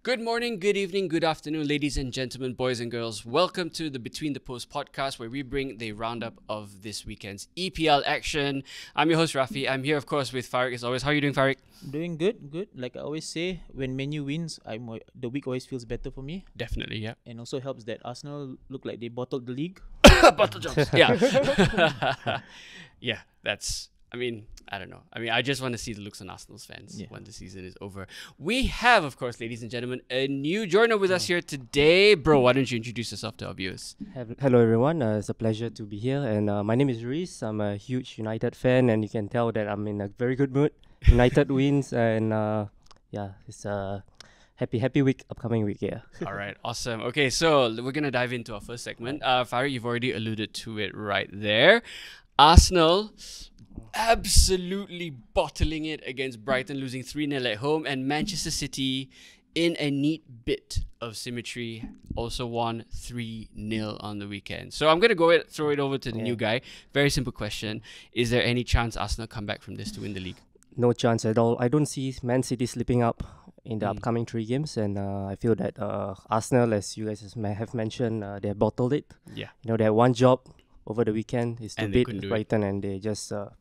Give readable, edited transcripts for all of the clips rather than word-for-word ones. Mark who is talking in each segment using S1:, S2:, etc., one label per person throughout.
S1: Good morning, good evening, good afternoon, ladies and gentlemen, boys and girls. Welcome to the Between the Post podcast, where we bring the roundup of this weekend's EPL action. I'm your host, Rafie. I'm here, of course, with Farik as always. How are you doing, Farik?
S2: Doing good. Like I always say, when Man U wins, the week always feels better for me.
S1: Definitely, yeah.
S2: And also helps that Arsenal look like they bottled the league.
S1: Bottle jobs. Yeah. Yeah, I don't know. I just want to see the looks on Arsenal's fans when the season is over. We have, of course, ladies and gentlemen, a new joiner with us here today. Bro, why don't you introduce yourself to our viewers?
S3: Hello everyone, it's a pleasure to be here, and my name is Reese. I'm a huge United fan, and you can tell that I'm in a very good mood. United wins, and it's a happy week, upcoming week, yeah.
S1: All right, awesome. Okay, so we're going to dive into our first segment. Farid, you've already alluded to it right there. Arsenal absolutely bottling it against Brighton, losing 3-0 at home, and Manchester City, in a neat bit of symmetry, also won 3-0 on the weekend. So I'm going to throw it over to the new guy. Very simple question. Is there any chance Arsenal come back from this to win the league?
S3: No chance at all. I don't see Man City slipping up in the upcoming 3 games, and I feel that Arsenal, as you guys have mentioned, they have bottled it.
S1: Yeah.
S3: You know, they had one job over the weekend is to
S1: And they
S3: beat
S1: couldn't do
S3: Brighton, and they just couldn't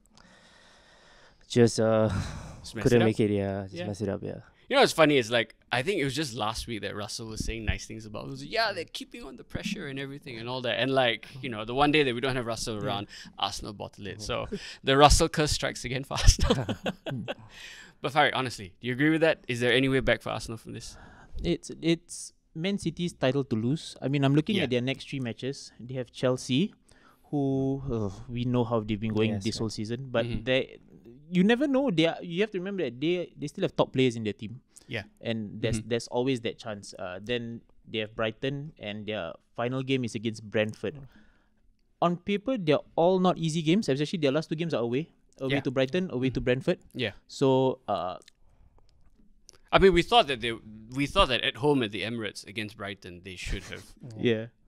S3: make it. Mess it up. Yeah.
S1: You know what's funny is, like, I think it was just last week that Russell was saying nice things about it. Was, they're keeping on the pressure and everything and all that. And, like, you know, the one day that we don't have Russell around, Arsenal bottle it. So the Russell curse strikes again for Arsenal. But Farid, honestly, do you agree with that? Is there any way back for Arsenal from this?
S2: It's Man City's title to lose. I mean, I'm looking at their next 3 matches. They have Chelsea, who we know how they've been going this whole season, but you never know. You have to remember that they still have top players in their team.
S1: Yeah.
S2: And there's always that chance. Then they have Brighton, and their final game is against Brentford. On paper, they're all not easy games, especially their last 2 games are away to Brighton, away to Brentford.
S1: Yeah.
S2: So
S1: we thought that at home at the Emirates against Brighton they should have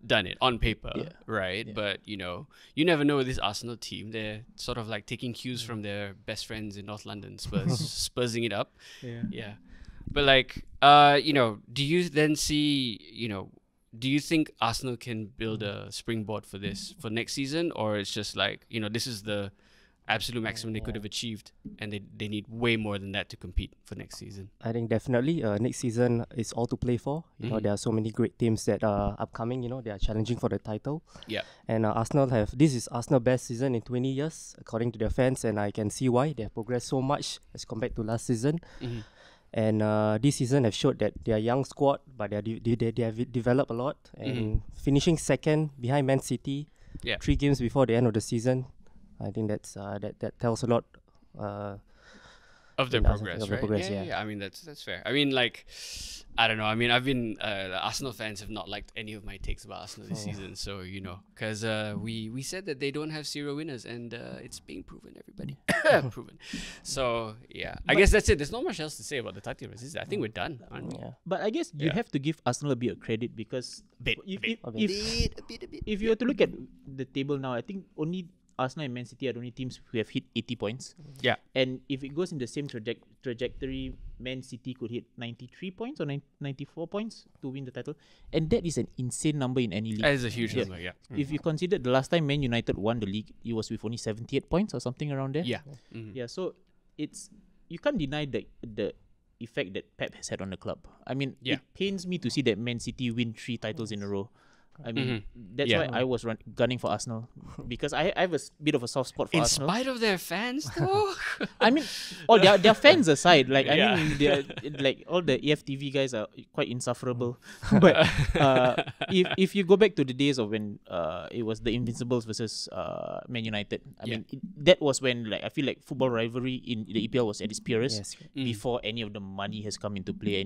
S1: done it on paper, right? Yeah. But you know, you never know with this Arsenal team. They're sort of like taking cues from their best friends in North London, Spursing it up. Yeah. But like, do you then see, do you think Arsenal can build a springboard for this for next season, or it's just like, this is the absolute maximum they could have achieved, and they need way more than that to compete for next season?
S3: I think definitely next season is all to play for. You know, there are so many great teams that are upcoming. They are challenging for the title. Yeah. And this is Arsenal's best season in 20 years, according to their fans, and I can see why. They have progressed so much as compared to last season. And this season have showed that they are a young squad, but they have developed a lot. And finishing second behind Man City, 3 games before the end of the season, I think that tells a lot
S1: of their progress, right? Yeah. I mean, that's fair. I mean, like, I don't know. I mean, I've been Arsenal fans have not liked any of my takes about Arsenal this season. So because we said that they don't have serial winners, and it's being proven. Everybody proven. So I guess that's it. There's not much else to say about the title race. I think we're done. Aren't we?
S2: Yeah. But I guess you have to give Arsenal a bit of credit, because if you were to look at the table now, I think only Arsenal and Man City are the only teams who have hit 80 points.
S1: Yeah.
S2: And if it goes in the same trajectory, Man City could hit 93 points or 94 points to win the title. And that is an insane number in any league.
S1: That is a huge number, yeah.
S2: If you consider the last time Man United won the league, it was with only 78 points or something around there.
S1: Yeah.
S2: Yeah, so you can't deny the effect that Pep has had on the club. I mean, it pains me to see that Man City win 3 titles in a row. I mean, that's why I was gunning for Arsenal, because I have a bit of a soft spot for Arsenal.
S1: In spite of their fans, though?
S2: I mean, their fans aside, like, I mean, they're, like, all the EFTV guys are quite insufferable. But if you go back to the days of when it was the Invincibles versus Man United, I mean, that was when, like, I feel like football rivalry in the EPL was at its purest, before any of the money has come into play,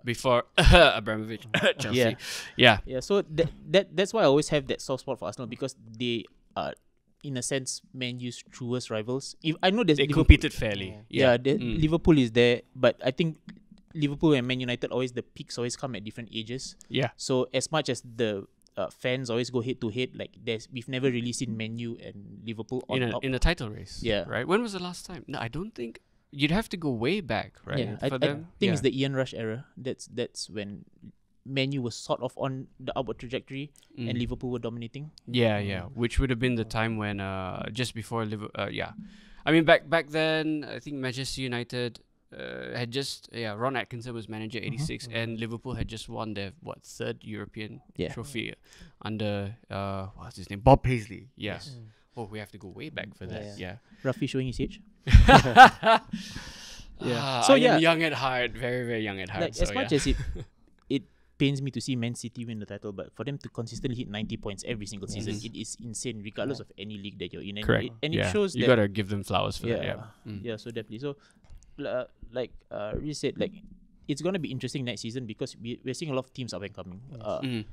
S1: before Abramovich, Chelsea. Yeah,
S2: so that's why I always have that soft spot for Arsenal, because they are, in a sense, Man U's truest rivals. If I know they
S1: competed fairly.
S2: Liverpool is there, but I think Liverpool and Man United, the peaks always come at different ages. Yeah. So as much as the fans always go head to head, like we've never really seen Man U and Liverpool on top
S1: in a title race.
S2: Yeah.
S1: Right. When was the last time? No, I don't think you'd have to go way back, right?
S2: Yeah, I think it's the Ian Rush era. That's when Man U was sort of on the upward trajectory and Liverpool were dominating.
S1: Yeah, which would have been the time when just before Liverpool. I mean back then, I think Manchester United had just Ron Atkinson was manager 86 and Liverpool had just won their third European trophy under what's his name, Bob Paisley. Yes. Oh, we have to go way back for that. Yeah.
S2: Rafie showing his age.
S1: So I am young at heart, very very young at heart.
S2: Like, as much as it pains me to see Man City win the title, but for them to consistently hit 90 points every single season, it is insane, regardless of any league that you're in. And
S1: Correct.
S2: It shows
S1: you gotta give them flowers for that.
S2: Yeah, so definitely. So, like Reece said, like it's gonna be interesting next season because we're seeing a lot of teams up and coming.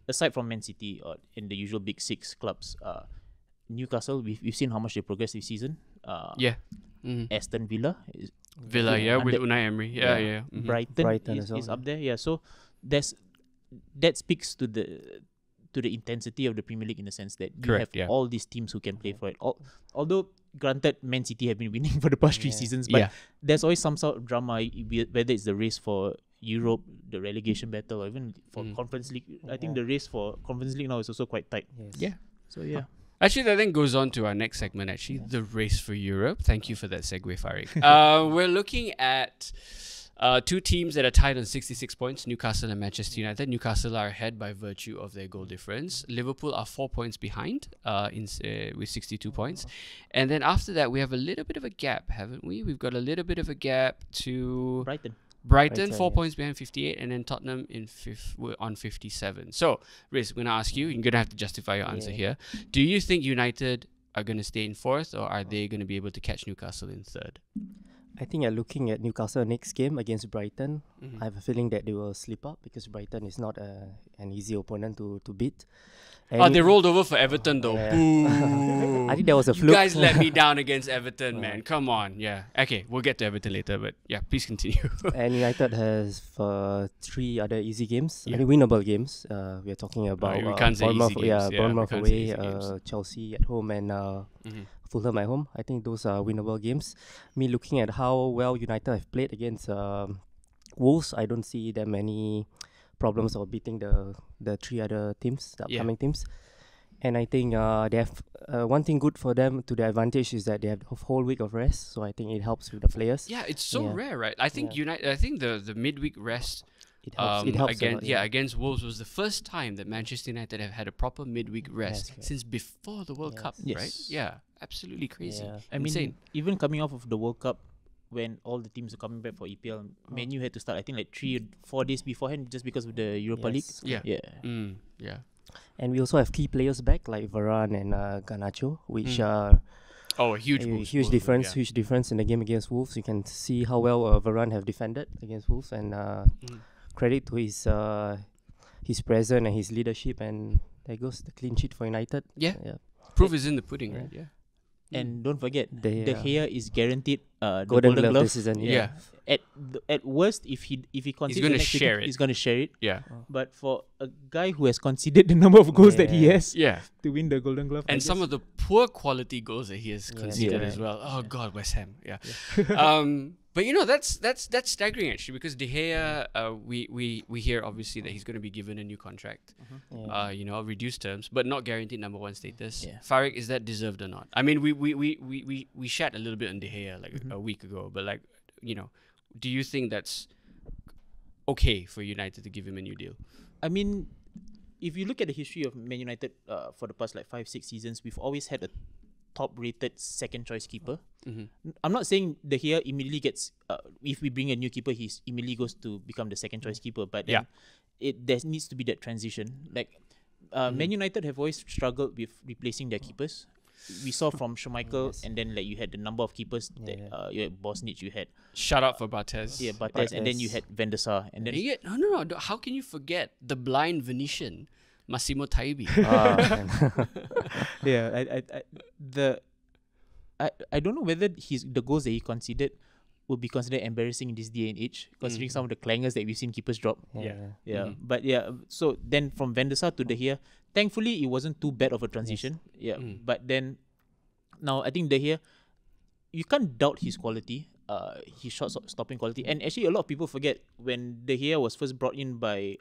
S2: Aside from Man City in the usual big six clubs, Newcastle, we've seen how much they progressed this season. Aston Villa,
S1: with Unai Emery.
S2: Brighton is up there. Yeah, so that speaks to the intensity of the Premier League in the sense that you have all these teams who can play for it. Although granted, Man City have been winning for the past 3 seasons, but there's always some sort of drama, whether it's the race for Europe, the relegation battle, or even for Conference League. I think the race for Conference League now is also quite tight. So
S1: Actually, that then goes on to our next segment, the race for Europe. Thank you for that segue, Farid. We're looking at 2 teams that are tied on 66 points, Newcastle and Manchester United. Newcastle are ahead by virtue of their goal difference. Liverpool are 4 points behind with 62 points. And then after that, we have a little bit of a gap, haven't we? We've got a little bit of a gap to Brighton 4 points behind 58, and then Tottenham on 57. So, Riz, I'm going to ask you, you're going to have to justify your answer here. Do you think United are going to stay in 4th, or are they going to be able to catch Newcastle in 3rd?
S3: I think looking at Newcastle next game against Brighton, I have a feeling that they will slip up because Brighton is not an easy opponent to beat.
S1: And they rolled over for Everton though.
S3: I think that was a fluke.
S1: You guys let me down against Everton, man. Come on. Yeah. Okay, we'll get to Everton later, but yeah, please continue.
S3: And United has 3 other easy games. I think winnable games. We are talking about
S1: we can't say easy games.
S3: Bournemouth away, Chelsea at home, and Fulham at home. I think those are winnable games. Me looking at how well United have played against Wolves, I don't see them any problems of beating the 3 other teams, the upcoming teams. And I think they have one thing good for them to their advantage is that they have a whole week of rest. So I think it helps with the players.
S1: Yeah, it's so rare, right? I think I think the midweek rest
S3: it helps
S1: against Wolves was the first time that Manchester United have had a proper midweek rest since before the World Cup, right? Yeah, absolutely crazy.
S2: I mean, even coming off of the World Cup, when all the teams are coming back for EPL, Man U had to start, I think, like 3 or 4 days beforehand just because of the Europa League.
S1: Yeah.
S3: And we also have key players back like Varane and Garnacho, which are
S1: a huge
S3: difference in the game against Wolves. You can see how well Varane have defended against Wolves, and credit to his presence and his leadership, and there goes the clean sheet for United.
S1: Proof is in the pudding, right? Yeah.
S2: And don't forget, De Gea is guaranteed the
S3: Golden Glove this season.
S2: At worst, if he concedes, he's going to share it.
S1: Yeah.
S2: But for a guy who has conceded the number of goals that he has, to win the Golden Glove,
S1: and some of the poor quality goals that he has conceded as well. Oh God, West Ham. Yeah. But that's staggering actually, because De Gea, we hear obviously that he's going to be given a new contract, reduced terms, but not guaranteed number 1 status. Farid, is that deserved or not? I mean, we shat a little bit on De Gea like a week ago, but do you think that's okay for United to give him a new deal?
S2: I mean, if you look at the history of Man United for the past 5-6 seasons, we've always had a top-rated second choice keeper. I'm not saying De Gea immediately gets if we bring a new keeper, he immediately goes to become the second choice keeper, but then there needs to be that transition. Like Man United have always struggled with replacing their keepers. We saw from Schmeichel, and then you had the number of keepers that you had Bosnich, you had
S1: shout out for Barthez.
S2: Barthez, and then you had Van der Sar, and then
S1: no. How can you forget the blind Venetian Massimo Taibi?
S2: I don't know whether the goals that he conceded would be considered embarrassing in this day and age, considering some of the clangers that we've seen keepers drop. But so then from Van der Sar to De Gea, thankfully it wasn't too bad of a transition. But then now I think De Gea, you can't doubt his quality. his shot stopping quality. And actually, a lot of people forget when De Gea was first brought in by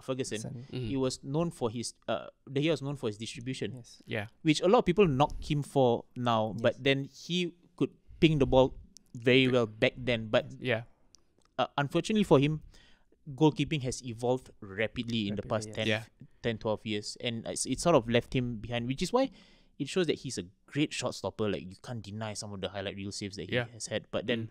S2: Ferguson, he was known for his De Gea was known for his distribution.
S3: Yes.
S1: Yeah.
S2: Which a lot of people knock him for now, but then he could ping the ball very well back then. But
S1: yeah,
S2: unfortunately for him, goalkeeping has evolved rapidly in the past 10, 12 years, and it sort of left him behind, which is why it shows that he's a great shot stopper. Like, you can't deny some of the highlight reel saves that he has had, but then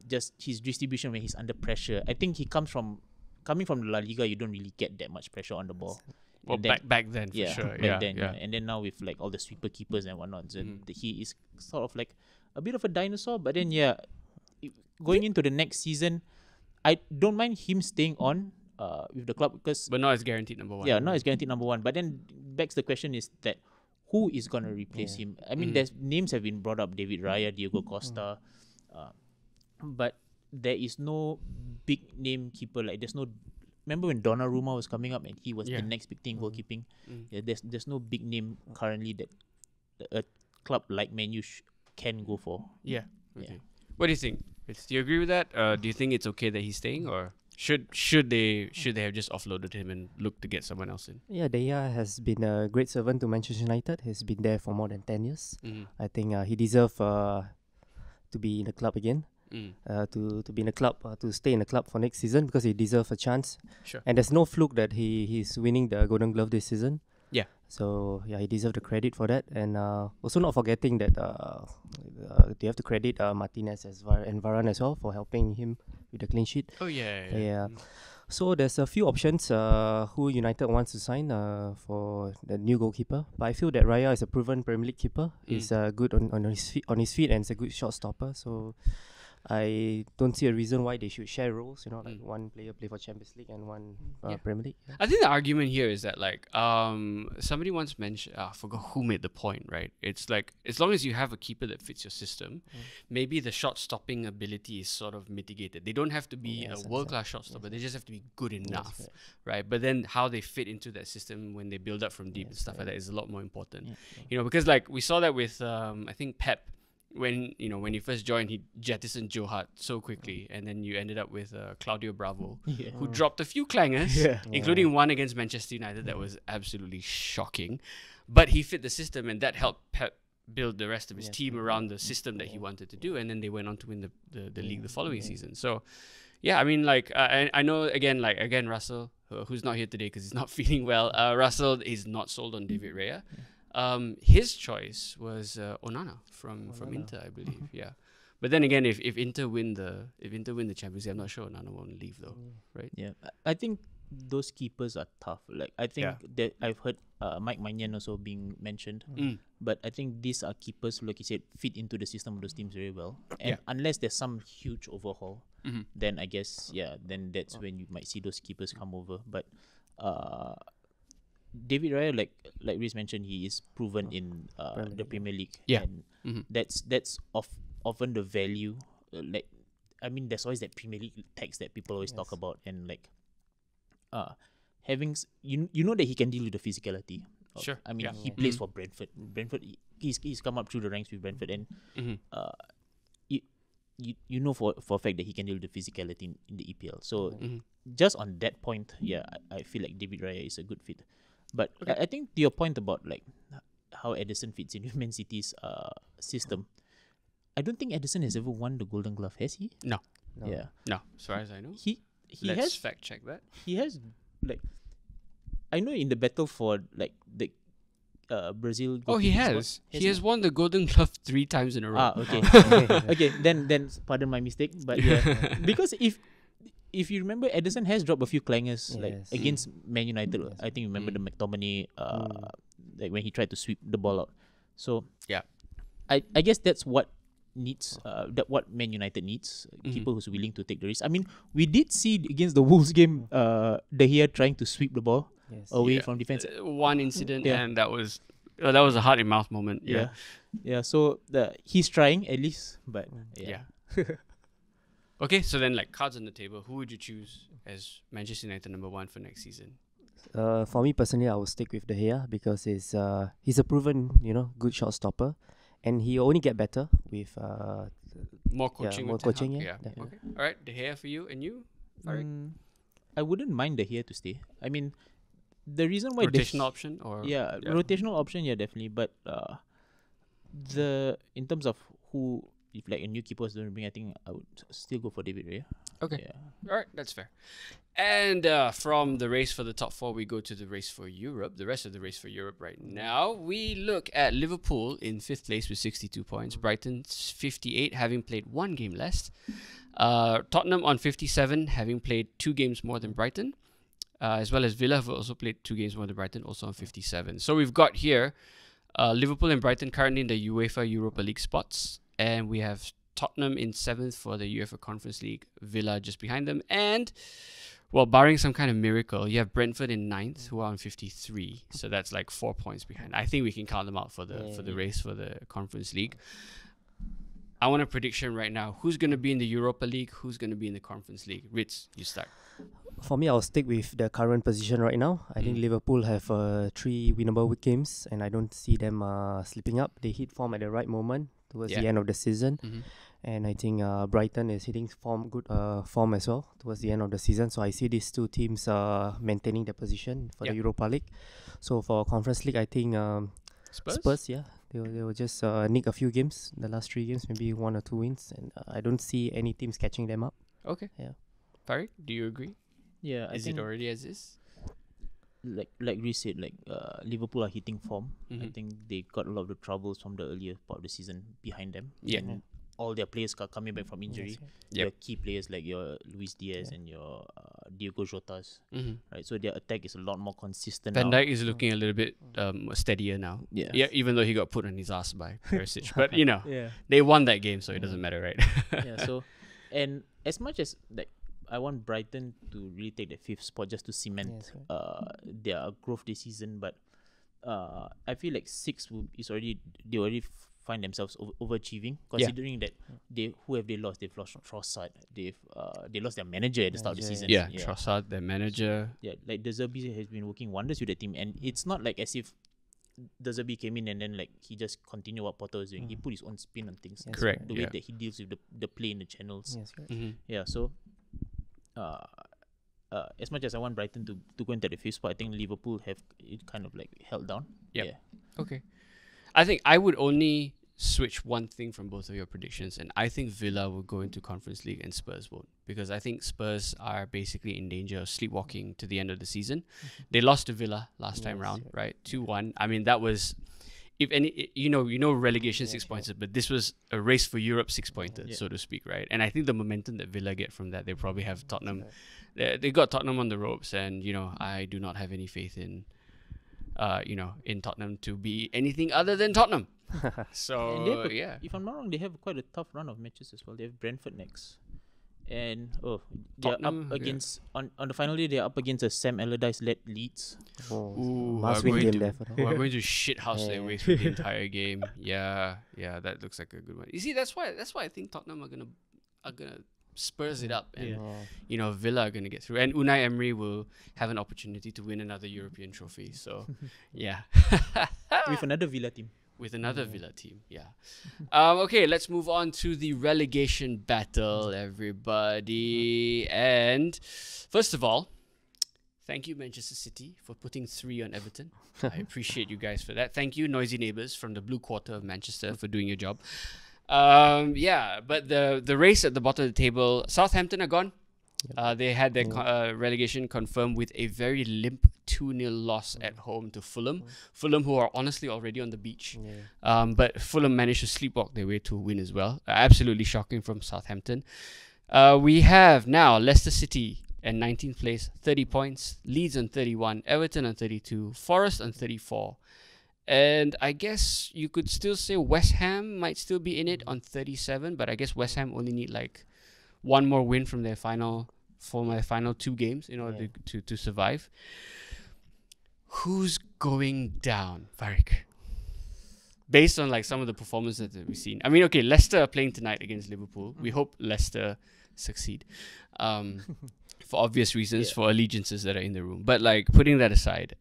S2: just his distribution when he's under pressure, I think he coming from the La Liga, you don't really get that much pressure on the ball.
S1: Well,
S2: then,
S1: back then, for sure.
S2: Back then. And then now with like all the sweeper keepers and whatnot, so he is sort of like a bit of a dinosaur. But then going into the next season, I don't mind him staying on with the club because.
S1: But not as guaranteed number one.
S2: Yeah, not as guaranteed number one. But then begs the question is that who is gonna replace him? I mean, there's names have been brought up: David Raya, Diego Costa, but there is no big name keeper. Like, there's no. Remember when Donnarumma was coming up and he was the next big thing goalkeeping? Yeah, there's no big name currently that a club like Man U can go for.
S1: Yeah. Okay. What do you think? Do you agree with that? Do you think it's okay that he's staying, or should they have just offloaded him and looked to get someone else in?
S3: Yeah, De Gea has been a great servant to Manchester United. He's been there for more than 10 years. I think he deserves to be in the club again. To be in the club, to stay in the club for next season, because he deserves a chance.
S1: Sure.
S3: And there's no fluke that he's winning the Golden Glove this season.
S1: Yeah.
S3: So he deserves the credit for that. And also not forgetting that they have to credit Martinez and Varane as well for helping him with the clean sheet.
S1: Oh yeah.
S3: So there's a few options who United wants to sign for the new goalkeeper. But I feel that Raya is a proven Premier League keeper. He's good on his feet and is a good shot stopper. So I don't see a reason why they should share roles. Like one player play for Champions League and one Premier League. Yeah.
S1: I think the argument here is that like somebody once mentioned, I forgot who made the point, right? It's like, as long as you have a keeper that fits your system, maybe the shot stopping ability is sort of mitigated. They don't have to be a world class shot stopper. They just have to be good enough, right? But then how they fit into that system when they build up from deep and stuff like that is a lot more important. Because like we saw that with I think Pep. When he first joined, he jettisoned Joe Hart so quickly, and then you ended up with Claudio Bravo, who dropped a few clangers, including one against Manchester United that was absolutely shocking. But he fit the system, and that helped Pep build the rest of his team around the system that he wanted to do, and then they went on to win the league the following season. So, yeah, I mean, like I know again Russell, who's not here today because he's not feeling well. Russell is not sold on David Raya. His choice was Onana from Inter, I believe. Yeah, but then again, if Inter win the Champions League, I'm not sure Onana won't leave though, right?
S2: Yeah, I think those keepers are tough. Like, I think that I've heard Mike Maignan also being mentioned, but I think these are keepers who, like you said, fit into the system of those teams very well. And unless there's some huge overhaul, then I guess then that's when you might see those keepers come over. But David Raya, like Riz mentioned, he is proven in the Premier League. Yeah, and that's often the value. There's always that Premier League tax that people always talk about, and like having you know that he can deal with the physicality.
S1: Sure.
S2: I mean, he plays for Brentford. He's come up through the ranks with Brentford, and you know for a fact that he can deal with the physicality in the EPL. So just on that point, I feel like David Raya is a good fit. But I think to your point about like how Ederson fits in with Man City's system, I don't think Ederson has ever won the Golden Glove, has he?
S1: No.
S2: Yeah.
S1: No, as far as I know.
S2: Let's
S1: has fact check that.
S2: He has I know in the battle for like the Brazil.
S1: Oh, he has. He has won the Golden Glove 3 times in a row.
S2: Okay. Okay. Then pardon my mistake, but because if you remember, Ederson has dropped a few clangers against Man United. I think you remember the McTominay like when he tried to sweep the ball out. So I guess that's what needs what Man United needs, people who's willing to take the risk. I mean, we did see against the Wolves game De Gea trying to sweep the ball away from defense.
S1: One incident and that was a heart in mouth moment.
S2: So he's trying at least, but
S1: okay, so then like cards on the table, who would you choose as Manchester United number 1 for next season?
S3: For me personally, I will stick with De Gea because he's a proven good shot stopper, and he only get better with
S1: more coaching.
S3: More coaching. Yeah.
S1: Okay. All right. De Gea for you, and you, Farid?
S2: I wouldn't mind De Gea to stay. I mean, the reason why
S1: rotational option or
S2: rotational option, definitely. But in terms of who, if like a new keeper was going to bring, I think I would still go for David Raya.
S1: Okay. Yeah. All right, that's fair. And from the race for the top 4, we go to the race for Europe. The rest of the race for Europe right now, we look at Liverpool in 5th place with 62 points. Brighton's 58, having played 1 game less. Tottenham on 57, having played 2 games more than Brighton. As well as Villa have also played 2 games more than Brighton, also on 57. So we've got here Liverpool and Brighton currently in the UEFA Europa League spots. And we have Tottenham in 7th for the UEFA Conference League, Villa just behind them. And, well, barring some kind of miracle, you have Brentford in 9th, who are on 53. So that's like 4 points behind. I think we can count them out for the race for the Conference League. I want a prediction right now. Who's going to be in the Europa League? Who's going to be in the Conference League? Ritz, you start.
S3: For me, I'll stick with the current position right now. I think Liverpool have 3 winnable games, and I don't see them slipping up. They hit form at the right moment towards the end of the season. And I think Brighton is hitting good form as well towards the end of the season. So I see these 2 teams maintaining their position for the Europa League. So for Conference League, I think Spurs, they will just nick a few games, the last 3 games, maybe 1 or 2 wins. And I don't see any teams catching them up.
S1: Okay.
S3: Yeah.
S1: Farid, do you agree?
S2: Yeah.
S1: Is it already as is?
S2: Like we said, Liverpool are hitting form. I think they got a lot of the troubles from the earlier part of the season behind them.
S1: Yeah.
S2: And all their players are coming back from injury. Your key players like your Luis Diaz and your Diogo Jotas. Right, so their attack is a lot more consistent.
S1: Van Dijk is looking a little bit steadier now. Yeah, even though he got put on his ass by Perisic, but they won that game, so it doesn't matter, right?
S2: So, and as much as I want Brighton to really take the 5th spot just to cement their growth this season, but I feel like 6th they already find themselves overachieving, considering that who have they lost? They've lost Trossard. They lost their manager at the start of the season.
S1: Trossard, their manager.
S2: Yeah, like De Zerbi has been working wonders with the team, and it's not like as if De Zerbi came in and then he just continued what Potter was doing. He put his own spin on things.
S1: Correct.
S2: The way that he deals with the play in the channels.
S3: Yes,
S2: So as much as I want Brighton to go into the 5th spot, I think Liverpool have it kind of held down.
S1: Yep. Yeah. Okay. I think I would only switch one thing from both of your predictions, and I think Villa will go into Conference League and Spurs won't, because I think Spurs are basically in danger of sleepwalking to the end of the season. They lost to Villa last time round, right? 2-1. I mean, that was, if any, relegation 6 points, but this was a race for Europe 6 pointers, so to speak, right? And I think the momentum that Villa get from that, they probably have Tottenham. They got Tottenham on the ropes, and I do not have any faith in Tottenham to be anything other than Tottenham. So
S2: if I'm not wrong, they have quite a tough run of matches as well. They have Brentford next, and they're up against on the final day. They're up against a Sam Allardyce-led Leeds.
S3: Must-win game there for them.
S1: We're going to shithouse their ways for the entire game. Yeah, that looks like a good one. You see, that's why I think Tottenham are gonna spurs it up, and Villa are going to get through, and Unai Emery will have an opportunity to win another European trophy. So
S2: with another Villa team.
S1: Okay, let's move on to the relegation battle, everybody. And first of all, thank you, Manchester City, for putting 3 on Everton. I appreciate you guys for that. Thank you, noisy neighbours from the blue quarter of Manchester, for doing your job. But the race at the bottom of the table, Southampton are gone. They had their relegation confirmed with a very limp 2-0 loss at home to Fulham. Fulham, who are honestly already on the beach. But Fulham managed to sleepwalk their way to a win as well. Absolutely shocking from Southampton. We have now Leicester City at 19th place, 30 points. Leeds on 31, Everton on 32, Forest on 34. And I guess you could still say West Ham might still be in it on 37, but I guess West Ham only need one more win from their final 2 games in order to survive. Who's going down, Farik? Based on some of the performances that we've seen. I mean, okay, Leicester are playing tonight against Liverpool. We hope Leicester succeed. For obvious reasons, for allegiances that are in the room. But putting that aside,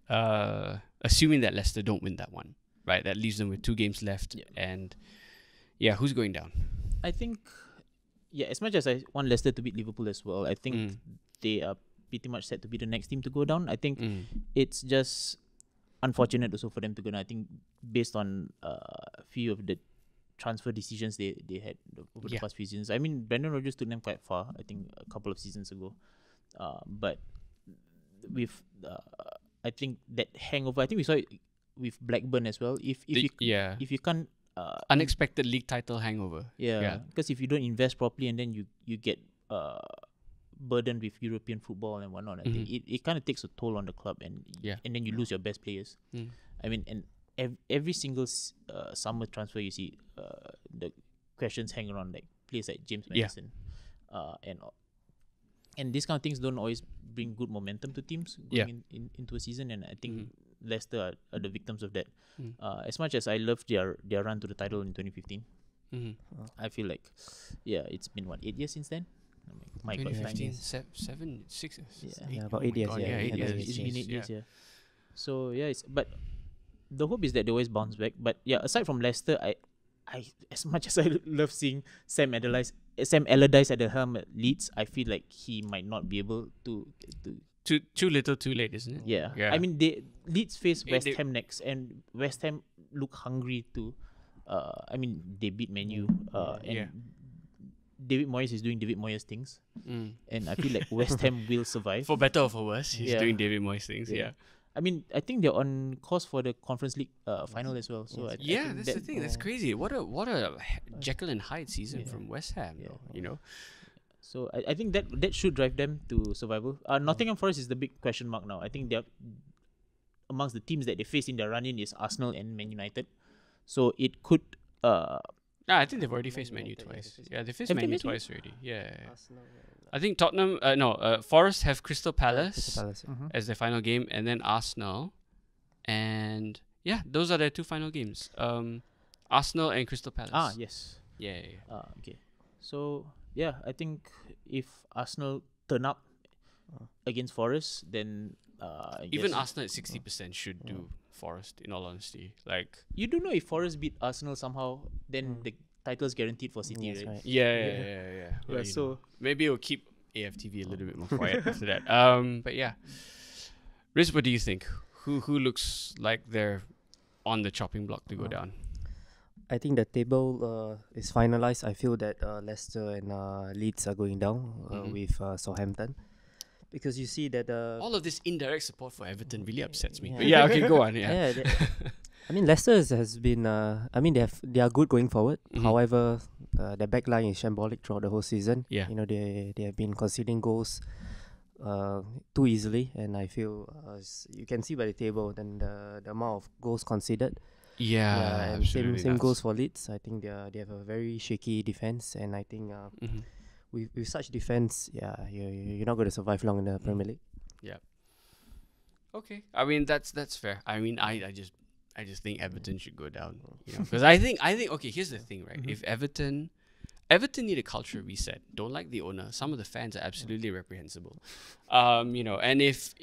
S1: assuming that Leicester don't win that one, right? That leaves them with 2 games left. And who's going down?
S2: I think, as much as I want Leicester to beat Liverpool as well, I think they are pretty much set to be the next team to go down. I think it's just unfortunate also for them to go down. I think based on a few of the transfer decisions they had over the past few seasons. I mean, Brendan Rodgers took them quite far, I think, a couple of seasons ago. But with, I think that hangover, I think we saw it with Blackburn as well. If you can't
S1: unexpected league title hangover.
S2: Because if you don't invest properly and then you get burdened with European football and whatnot, I think it kind of takes a toll on the club, and then you lose your best players. I mean, and every single summer transfer you see, the questions hang around like players like James Maddison, and these kind of things don't always bring good momentum to teams going into a season, and I think Leicester are the victims of that. As much as I love their run to the title in 2015, I feel like it's been 8 years since then. My God,
S1: 2015, 7, 6 years.
S3: About 8 years.
S1: God, 8 years.
S2: It's been 8 years. So but the hope is that they always bounce back. But aside from Leicester, I as much as I love seeing Sam Allardyce at the helm at Leeds, I feel like he might not be able to.
S1: Too little, too late, isn't it?
S2: Yeah. I mean, Leeds face West Ham next, and West Ham look hungry to. I mean, they beat Man U, and David Moyes is doing David Moyes things, and I feel like West Ham will survive.
S1: For better or for worse, he's doing David Moyes things.
S2: I mean, I think they're on course for the Conference League final as well. So
S1: that's the thing. That's crazy. What a Jekyll and Hyde season from West Ham. Though, you know.
S2: So I think that should drive them to survival. Nottingham Forest is the big question mark now. I think they're amongst the teams that they face in their run-in is Arsenal and Man United. So it could.
S1: I think they've already faced Man U twice. They faced Man U twice already. I think Tottenham. Forest have Crystal Palace as their final game, and then Arsenal, and those are their two final games. Arsenal and Crystal Palace.
S2: Yes.
S1: Okay.
S2: So I think if Arsenal turn up against Forest, then
S1: even Arsenal at 60% should do Forest. In all honesty, like
S2: you don't know if Forest beat Arsenal somehow, then the title's guaranteed for City, right?
S1: Yeah. Well,
S2: so
S1: maybe it'll keep AFTV a little bit more quiet after that. But Riz, what do you think? Who looks like they're on the chopping block to go down?
S3: I think the table is finalized. I feel that Leicester and Leeds are going down with Southampton. Because you see that
S1: all of this indirect support for Everton really upsets me. But okay, go on.
S3: I mean, Leicester has been. I mean, they are good going forward. However, their backline is shambolic throughout the whole season. You know, they have been conceding goals too easily, and I feel you can see by the table then the amount of goals conceded. And same goes for Leeds. I think they have a very shaky defense, and I think with such defense, you're not going to survive long in the Premier League.
S1: Okay, I mean that's fair. I mean I just think Everton should go down, because I think okay. Here's the thing, right? If Everton need a culture reset. Don't like the owner. Some of the fans are absolutely reprehensible. And if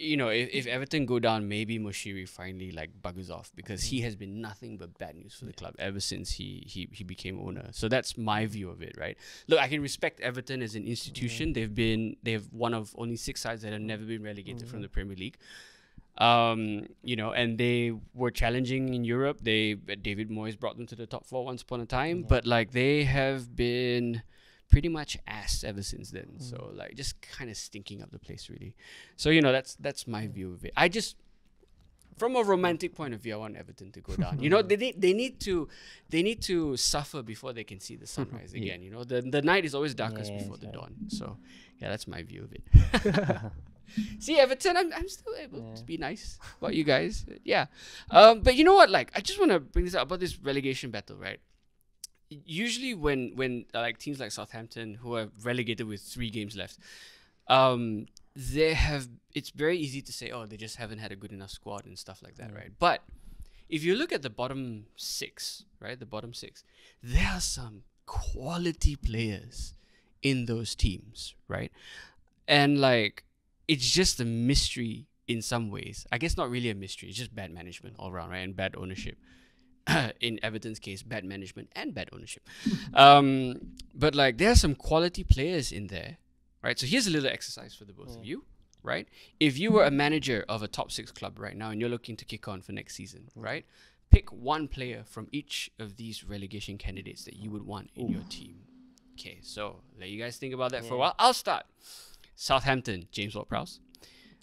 S1: Everton go down, maybe Moshiri finally buggers off, because he has been nothing but bad news for the club ever since he became owner. So that's my view of it, right? Look, I can respect Everton as an institution. They've one of only 6 sides that have never been relegated from the Premier League. And they were challenging in Europe. David Moyes brought them to the top 4 once upon a time, but they have been pretty much ass ever since then. So just kind of stinking up the place, really. So that's my view of it. I just, from a romantic point of view, I want Everton to go down. They need to suffer before they can see the sunrise again. The night is always darkest before the dawn. So that's my view of it. See, Everton, I'm still able to be nice about you guys. But you know what? I just want to bring this up about this relegation battle, right? Usually when teams like Southampton, who are relegated with 3 games left, it's very easy to say, they just haven't had a good enough squad and stuff like that, right? But if you look at the bottom 6, right? The bottom 6, there are some quality players in those teams, right? And it's just a mystery in some ways. I guess not really a mystery. It's just bad management all around, right? And bad ownership. in Everton's case, bad management and bad ownership. But like there are some quality players in there, right? So here's a little exercise for the both of you, right? If you were a manager of a top 6 club right now and you're looking to kick on for next season, right? Pick one player from each of these relegation candidates that you would want in your team. Okay, so let you guys think about that for a while. I'll start. Southampton, James Ward-Prowse.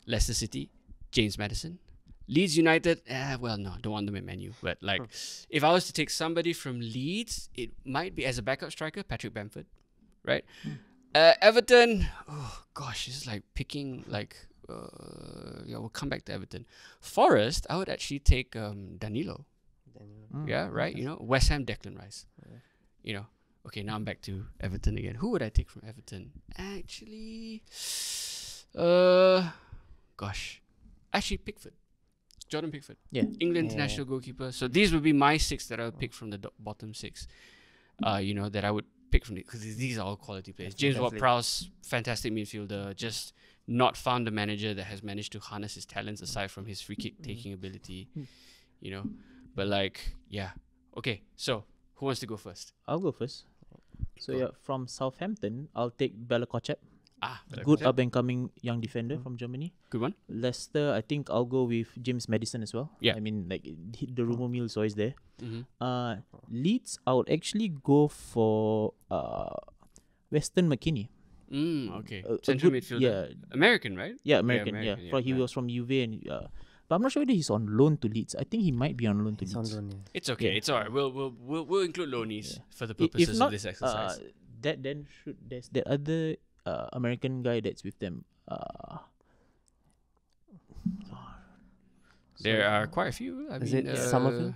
S1: Leicester City, James Maddison. Leeds United, well, no, don't want them at Man U. But like, if I was to take somebody from Leeds, it might be as a backup striker, Patrick Bamford, right? Everton, oh gosh, this is like picking like, yeah, we'll come back to Everton. Forest, I would actually take Danilo. Yeah, right. You know, West Ham, Declan Rice. You know, okay, now I'm back to Everton again. Who would I take from Everton? Actually, actually Pickford. Jordan Pickford. Yeah. England international goalkeeper. So these would be my 6 that I would pick from the bottom 6. You know, that I would pick from because these are all quality players. James Ward-Prowse, fantastic midfielder, just not found a manager that has managed to harness his talents aside from his free kick taking ability. You know. But like, yeah. Okay, so who wants to go first?
S2: I'll go first. So yeah, from Southampton, I'll take Bella Kotchap. Good up and coming young defender from Germany.
S1: Good one.
S2: Leicester, I think I'll go with James Maddison as well. Yeah. I mean, like the rumor mill is always there. Leeds, I would actually go for Weston McKennie.
S1: Okay. Central midfielder. Yeah. American, right?
S2: Yeah, American. Yeah. He was from Juve and but I'm not sure whether he's on loan to Leeds. I think he might be on loan to Leeds. On loan,
S1: It's okay. It's alright. We'll include loanies for the purposes of this exercise.
S2: There's the other American guy that's with them.
S1: There are quite a few.
S3: Is it Somerville?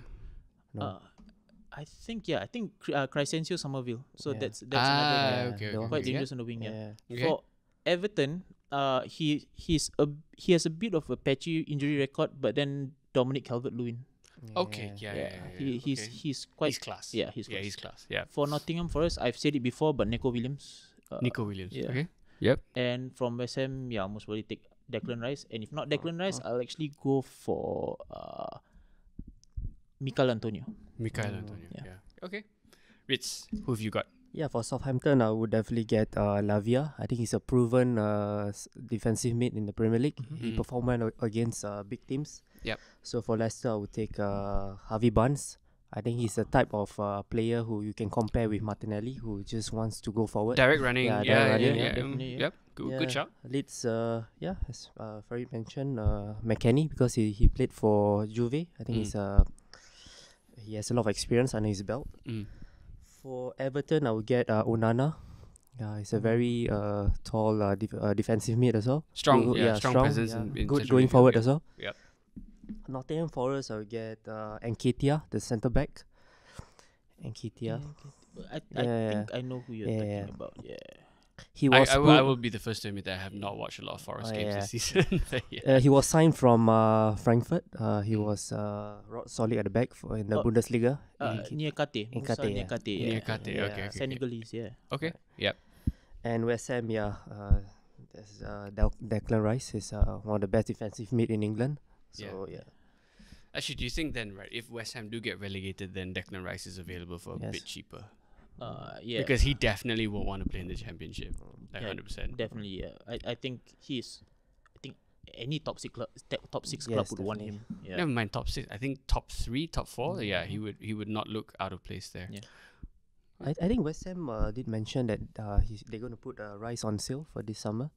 S2: No. I think Crescencio Somerville. So that's another guy. Quite dangerous on the wing. Yeah. Okay. For Everton, he has a bit of a patchy injury record, but then Dominic Calvert-Lewin.
S1: Okay,
S2: he's
S1: class.
S2: Yeah, he's
S1: class. Yeah.
S2: For Nottingham Forest, I've said it before, but Nico Williams.
S1: Yeah. Okay. Yep.
S2: And from West Ham, I'll most probably take Declan Rice. And if not Declan Rice, I'll actually go for Mikel Antonio.
S1: Yeah. Okay. Ritz, who have you got?
S3: Yeah, for Southampton, I would definitely get Lavia. I think he's a proven defensive mid in the Premier League. He performed well against big teams.
S1: Yep.
S3: So for Leicester, I would take Harvey Barnes. I think he's the type of player who you can compare with Martinelli, who just wants to go forward.
S1: Direct running. Yeah. Yep. Good shout.
S3: Leeds, as Farid mentioned, McKennie, because he played for Juve. I think he has a lot of experience under his belt. For Everton, I would get Onana. Yeah, he's a very tall defensive mid as well.
S1: Strong presence. In
S3: good going forward as well.
S1: Yep.
S3: Nottingham Forest, I would get Nketiah, the centre back. Nketiah.
S2: I think I know who you're talking about. Yeah.
S1: I will be the first to admit that I have not watched a lot of Forest games this season.
S3: He was signed from Frankfurt. He was rock solid at the back in the Bundesliga.
S2: Niakate.
S1: Okay.
S2: Senegalese, yeah.
S1: Okay, yep.
S3: And West Ham, there's Declan Rice is one of the best defensive mid in England. So, yeah.
S1: Actually, do you think then, right, if West Ham do get relegated, then Declan Rice is available for a bit cheaper?
S2: Yeah.
S1: Because he definitely won't want to play in the Championship. 100%.
S2: Definitely, yeah. I think any top six club would want him. Yeah.
S1: Never mind top 6. I think top 3, top 4. Yeah, he would not look out of place there.
S2: Yeah.
S3: I think West Ham did mention that they're going to put Rice on sale for this summer.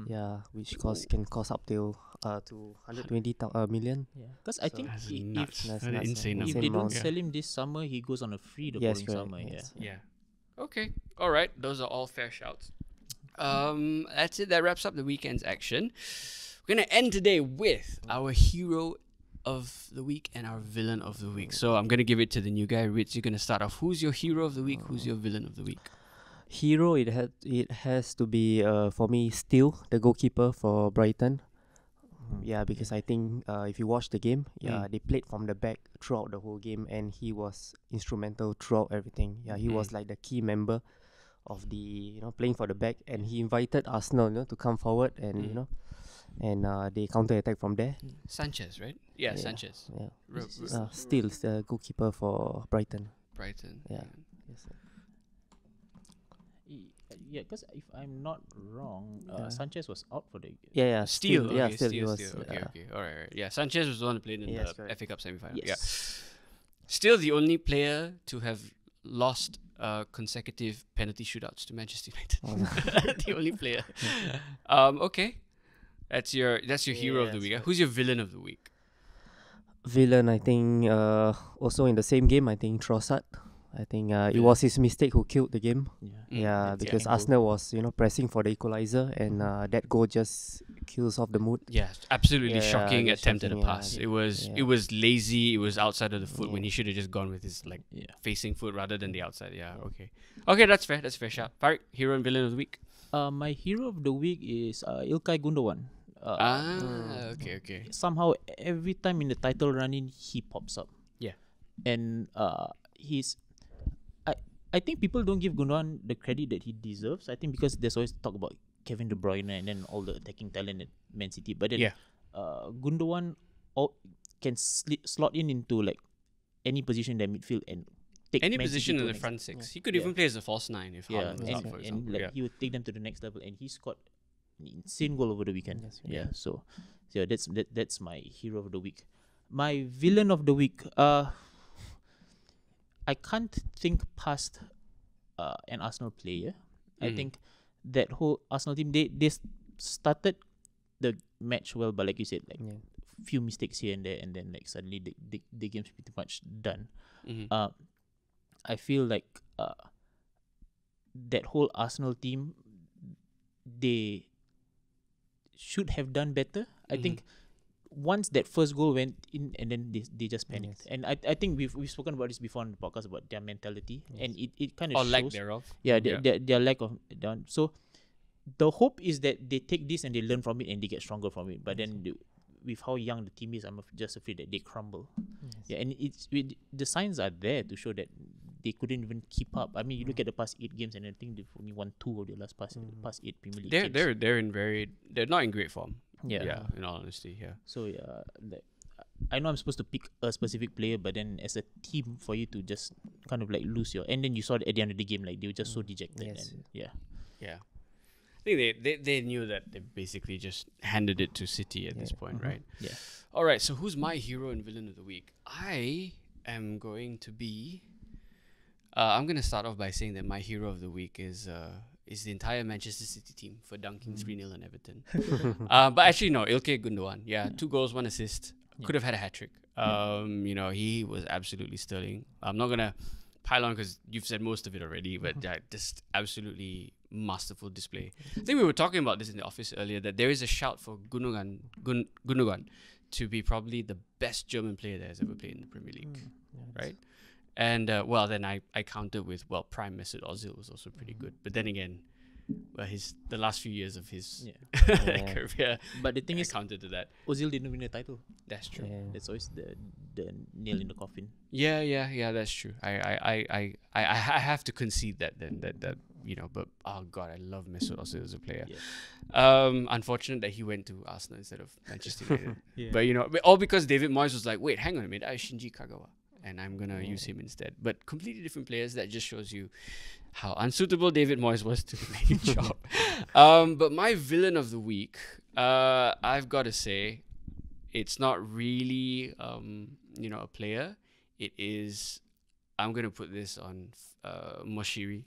S3: Yeah, which can cost up till to 120 million.
S2: Yeah, because I think
S1: if
S2: they don't sell him this summer, he goes on a free the following summer.
S1: Yeah. Okay. All right. Those are all fair shouts. That's it. That wraps up the weekend's action. We're gonna end today with our hero of the week and our villain of the week. So I'm gonna give it to the new guy, Ritz. You're gonna start off. Who's your hero of the week? Who's your villain of the week?
S3: Hero, it has to be for me Steele, the goalkeeper for Brighton. Yeah, because I think if you watch the game, they played from the back throughout the whole game, and he was instrumental throughout everything. Yeah, he was like the key member of the playing for the back, and he invited Arsenal to come forward and and they counter attack from there.
S1: Sanchez, right? Yeah, Sanchez.
S3: Yeah. Still the goalkeeper for Brighton. Yeah. Yes,
S2: yeah, because if I'm not wrong, Sanchez was out for the
S1: Still
S3: he was.
S1: Okay. All right. Yeah, Sanchez was the one who played in the FA Cup semi-final.
S2: Yes.
S1: Yeah. Still the only player to have lost consecutive penalty shootouts to Manchester United. The only player. Okay. That's your hero of the week. Who's your villain of the week?
S3: Villain, I think, also in the same game, I think Trossard. I think it was his mistake who killed the game. Because Arsenal was pressing for the equalizer, and that goal just kills off the mood.
S1: Yeah, absolutely shocking attempt at a pass. It was lazy. It was outside of the foot when he should have just gone with his facing foot rather than the outside. Yeah, okay, that's fair. That's fair shot. Farid, hero and villain of the week.
S2: My hero of the week is Ilkay Gundogan.
S1: Okay.
S2: Somehow every time in the title run-in he pops up.
S1: Yeah,
S2: and he's. I think people don't give Gundogan the credit that he deserves. I think because there's always talk about Kevin De Bruyne and then all the attacking talent at Man City. But then Gundogan can slot into like any position in the midfield and take
S1: any
S2: Man
S1: position
S2: City
S1: in the front six. He could even play as a false nine if Haaland was out, for example.
S2: He would take them to the next level, and he scored an insane goal over the weekend. So that's my hero of the week. My villain of the week. I can't think past an Arsenal player. I think that whole Arsenal team, they started the match well, but like you said, like few mistakes here and there, and then like suddenly the game's pretty much done. I feel like that whole Arsenal team, they should have done better. I think once that first goal went in, and then they just panicked. And I think we've spoken about this before on the podcast about their mentality, and it kind of shows
S1: lack thereof.
S2: Their lack of down. So the hope is that they take this and they learn from it and they get stronger from it. But then with how young the team is, I'm just afraid that they crumble. And the signs are there to show that they couldn't even keep up. I mean, you look at the past 8 games, and I think they've only won 2 of their past 8 Premier League games.
S1: They're not in great form.
S2: Yeah,
S1: in all honesty,
S2: So I know I'm supposed to pick a specific player, but then as a team, for you to just kind of like lose and then you saw that at the end of the game, like they were just so dejected.
S1: I think they knew that they basically just handed it to City at this point, right?
S2: Yeah.
S1: All right. So who's my hero and villain of the week? I am going to be. I'm going to start off by saying that my hero of the week is the entire Manchester City team for dunking 3-0 on Everton. But actually, no, Ilkay Gundogan. Yeah, 2 goals, 1 assist. Could have had a hat-trick. He was absolutely sterling. I'm not going to pile on because you've said most of it already, but just absolutely masterful display. I think we were talking about this in the office earlier, that there is a shout for Gundogan to be probably the best German player that has ever played in the Premier League, right? And then I countered with prime Mesut Ozil was also pretty good, but then again, the last few years of his career.
S2: But the thing is,
S1: countered to that,
S2: Ozil didn't win the title.
S1: That's true.
S2: That's always the nail in the coffin.
S1: Yeah. That's true. I have to concede that then that but oh god, I love Mesut Ozil as a player. Unfortunate that he went to Arsenal instead of Manchester United. But all because David Moyes was like, wait, hang on a minute, I Shinji Kagawa, and I'm gonna use him instead. But completely different players. That just shows you how unsuitable David Moyes was to the main job. But my villain of the week, I've got to say, it's not really a player. It is. I'm gonna put this on Moshiri,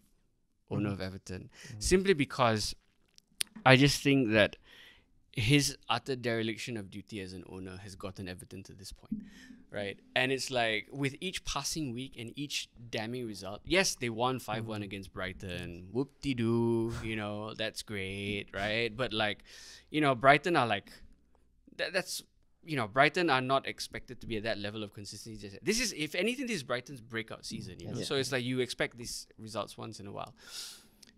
S1: owner of Everton, simply because I just think that his utter dereliction of duty as an owner has gotten Everton to this point, right? And it's like, with each passing week and each damning result, yes, they won 5-1 against Brighton, whoop-de-doo, that's great, right? But Brighton are Brighton are not expected to be at that level of consistency. This is, if anything, this is Brighton's breakout season, So it's like you expect these results once in a while.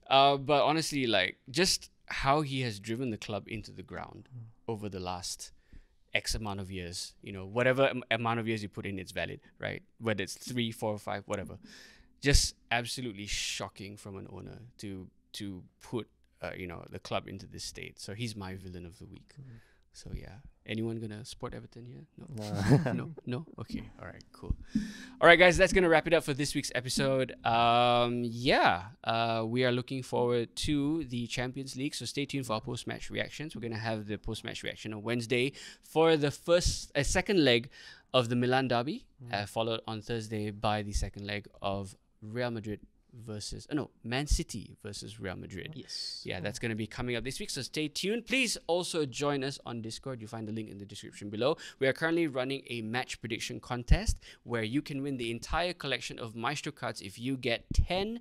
S1: But honestly, just how he has driven the club into the ground over the last X amount of years, whatever amount of years you put in, it's valid, right? Whether it's 3, 4, 5, whatever. Just absolutely shocking from an owner to put, the club into this state. So he's my villain of the week. So yeah, anyone gonna support Everton here? No. Okay, all right, cool. All right, guys, that's gonna wrap it up for this week's episode. We are looking forward to the Champions League, so stay tuned for our post-match reactions. We're gonna have the post-match reaction on Wednesday for the second leg of the Milan derby, followed on Thursday by the second leg of Man City versus Real Madrid.
S2: Yes.
S1: Yeah, that's going to be coming up this week, so stay tuned. Please also join us on Discord. You'll find the link in the description below. We are currently running a match prediction contest where you can win the entire collection of Maestro cards if you get 10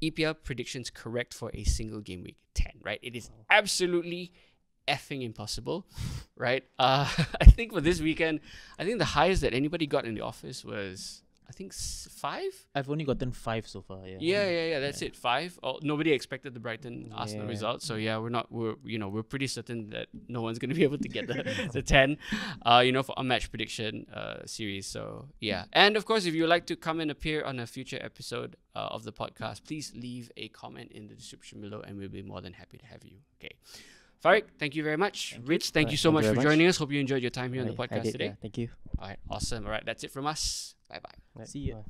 S1: EPL predictions correct for a single game week. 10, right? It is absolutely effing impossible, right? I think for this weekend, I think the highest that anybody got in the office was, I think 5.
S2: I've only gotten 5 so far.
S1: Yeah. That's it. 5. Oh, nobody expected the Brighton Arsenal result, so yeah, we're pretty certain that no one's gonna be able to get the 10. For a match prediction series. So yeah, and of course, if you'd like to come and appear on a future episode of the podcast, please leave a comment in the description below, and we'll be more than happy to have you. Okay. Farik, thank you very much. Rich, thank you so much for joining us. Hope you enjoyed your time here on the podcast today.
S3: Thank you.
S1: All right, awesome. All right, that's it from us. Bye-bye.
S2: See you.